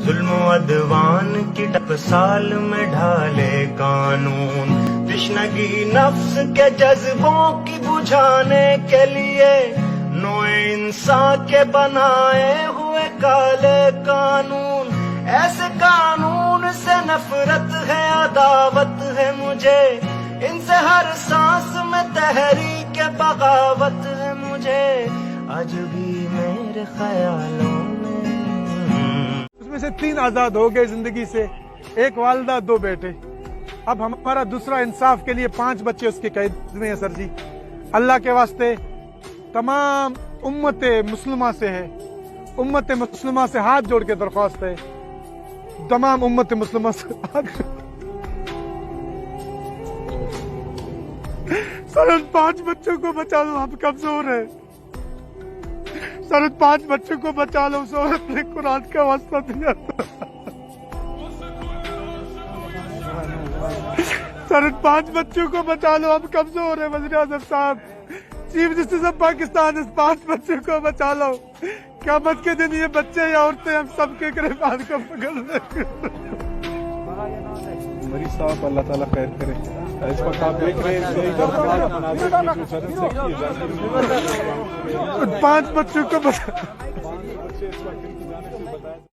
जुल्म अदवान की टकसाल में ढाले कानून, तश्नगी नफ्स के जज्बों की बुझाने के लिए नोए इंसान के बनाए हुए काले कानून। ऐसे कानून से नफरत है, अदावत है मुझे, इनसे हर सांस में तहरीक बगावत है मुझे, आज भी मेरे ख्यालों में। उसमें से 3 आजाद हो गए जिंदगी से, एक वालिदा 2 बेटे। अब हमारा दूसरा इंसाफ के लिए 5 बच्चे उसके कैद में है। सर जी, अल्लाह के वास्ते तमाम उम्मत मुस्लिमा से है, उम्मत मुस्लिमा से हाथ जोड़ के दरख्वास्त है, तमाम उम्मत मुस्लिमा से सर 5 बच्चों को बचा लो, आप कमजोर है सर, 5 बच्चों को बचा लो, उस औरत ने कुरान का वास्ता दिया सर 5 बच्चों को बचा लो, आप कमजोर है। वज़ीर आज़म साहब, चीफ जस्टिस ऑफ पाकिस्तान, इस 5 बच्चों को बचा लो, क़यामत के दिन ये बच्चे या औरतें हम सबके गिरफ्तार को पकड़ लेंगे। मरीज साहब, अल्लाह ताला खैर करे। इस वक्त आप देख रहे हैं 5 बच्चों को बचा